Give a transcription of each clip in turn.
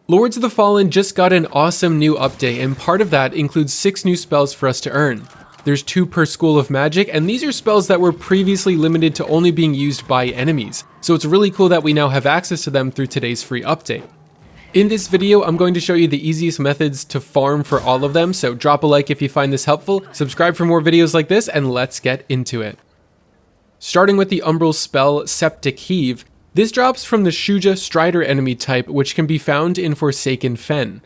Lords of the Fallen just got an awesome new update, and part of that includes 6 new spells for us to earn. There's 2 per school of magic, and these are spells that were previously limited to only being used by enemies, so it's really cool that we now have access to them through today's free update. In this video, I'm going to show you the easiest methods to farm for all of them, so drop a like if you find this helpful, subscribe for more videos like this, and let's get into it. Starting with the Umbral spell Septic Heave, this drops from the Shuja Strider enemy type, which can be found in Forsaken Fen.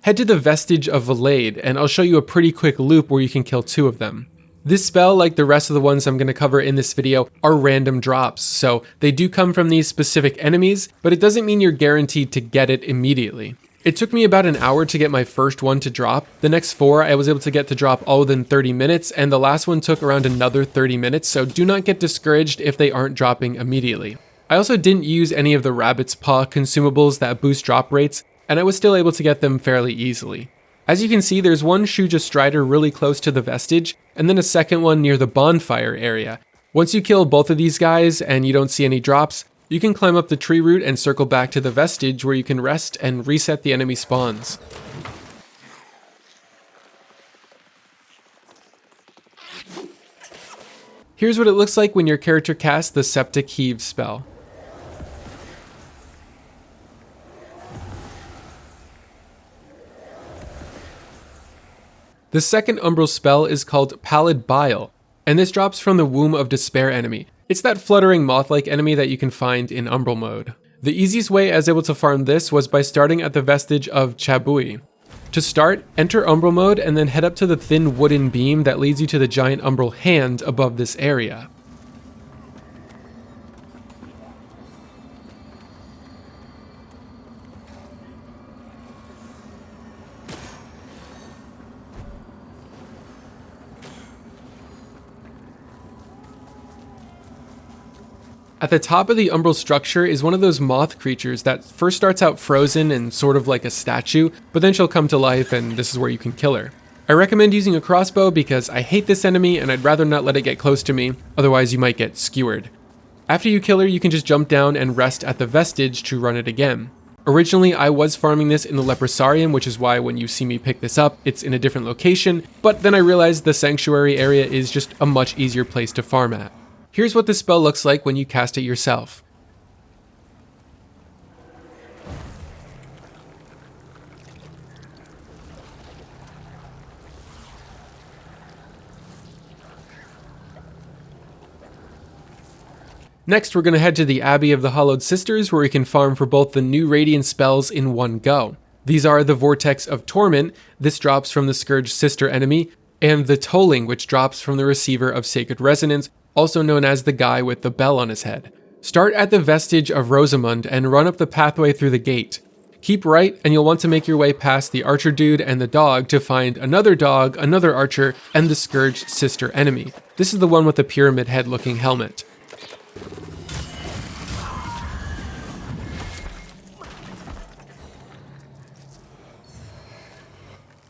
Head to the Vestige of Valade, and I'll show you a pretty quick loop where you can kill 2 of them. This spell, like the rest of the ones I'm going to cover in this video, are random drops, so they do come from these specific enemies, but it doesn't mean you're guaranteed to get it immediately. It took me about an hour to get my first one to drop. The next 4 I was able to get to drop all within 30 minutes, and the last one took around another 30 minutes, so do not get discouraged if they aren't dropping immediately. I also didn't use any of the Rabbit's Paw consumables that boost drop rates, and I was still able to get them fairly easily. As you can see, there's one Shuja Strider really close to the Vestige, and then a second one near the bonfire area. Once you kill both of these guys and you don't see any drops, you can climb up the tree root and circle back to the Vestige where you can rest and reset the enemy spawns. Here's what it looks like when your character casts the Septic Heave spell. The second Umbral spell is called Pallid Bile, and this drops from the Womb of Despair enemy. It's that fluttering moth-like enemy that you can find in Umbral mode. The easiest way I was able to farm this was by starting at the Vestige of Chabui. To start, enter Umbral mode and then head up to the thin wooden beam that leads you to the giant Umbral hand above this area. At the top of the Umbral structure is one of those moth creatures that first starts out frozen and sort of like a statue, but then she'll come to life and this is where you can kill her. I recommend using a crossbow because I hate this enemy and I'd rather not let it get close to me, otherwise you might get skewered. After you kill her, you can just jump down and rest at the Vestige to run it again. Originally, I was farming this in the Leprosarium, which is why when you see me pick this up, it's in a different location, but then I realized the Sanctuary area is just a much easier place to farm at. Here's what this spell looks like when you cast it yourself. Next, we're going to head to the Abbey of the Hallowed Sisters, where we can farm for both the new Radiant spells in one go. These are the Vortex of Torment, this drops from the Scourge Sister enemy, and the Tolling, which drops from the Receiver of Sacred Resonance, also known as the guy with the bell on his head. Start at the Vestige of Rosamund and run up the pathway through the gate. Keep right and you'll want to make your way past the archer dude and the dog to find another dog, another archer, and the Scourge Sister enemy. This is the one with the pyramid head looking helmet.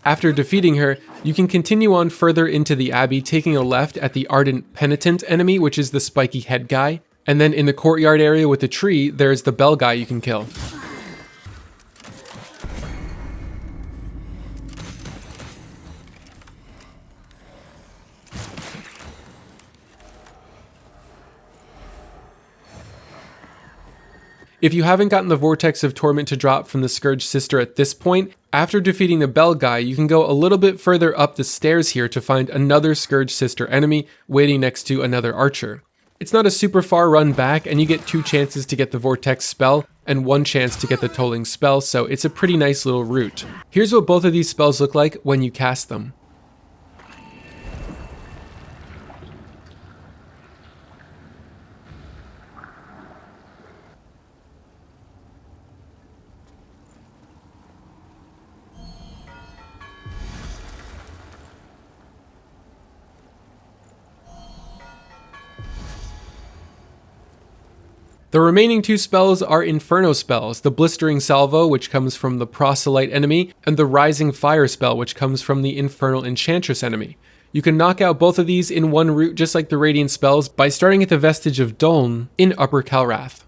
After defeating her, you can continue on further into the Abbey, taking a left at the Ardent Penitent enemy, which is the spiky head guy. And then in the courtyard area with the tree, there's the bell guy you can kill. If you haven't gotten the Vortex of Torment to drop from the Scourge Sister at this point, after defeating the Bell guy, you can go a little bit further up the stairs here to find another Scourge Sister enemy waiting next to another archer. It's not a super far run back, and you get 2 chances to get the Vortex spell and 1 chance to get the Tolling spell, so it's a pretty nice little route. Here's what both of these spells look like when you cast them. The remaining 2 spells are Inferno spells, the Blistering Salvo, which comes from the Proselyte enemy, and the Rising Fire spell, which comes from the Infernal Enchantress enemy. You can knock out both of these in one route, just like the Radiant spells, by starting at the Vestige of Doln in Upper Calrath.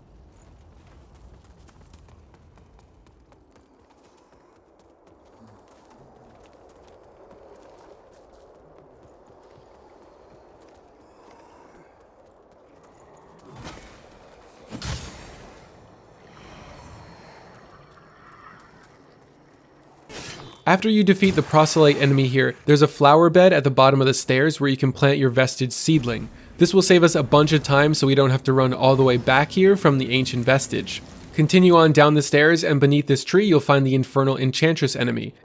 After you defeat the proselyte enemy here, there's a flower bed at the bottom of the stairs where you can plant your vestige seedling. This will save us a bunch of time so we don't have to run all the way back here from the ancient vestige. Continue on down the stairs, and beneath this tree you'll find the infernal enchantress enemy.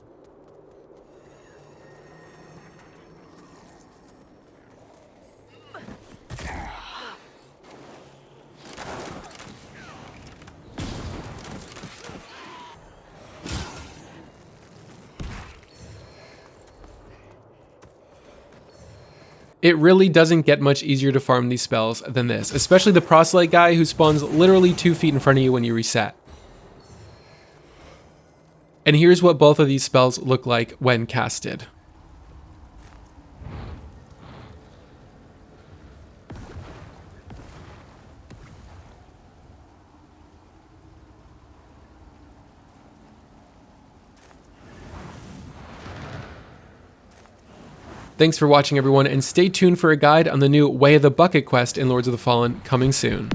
It really doesn't get much easier to farm these spells than this, especially the proselyte guy who spawns literally 2 feet in front of you when you reset. And here's what both of these spells look like when casted. Thanks for watching everyone, and stay tuned for a guide on the new Way of the Bucket quest in Lords of the Fallen coming soon.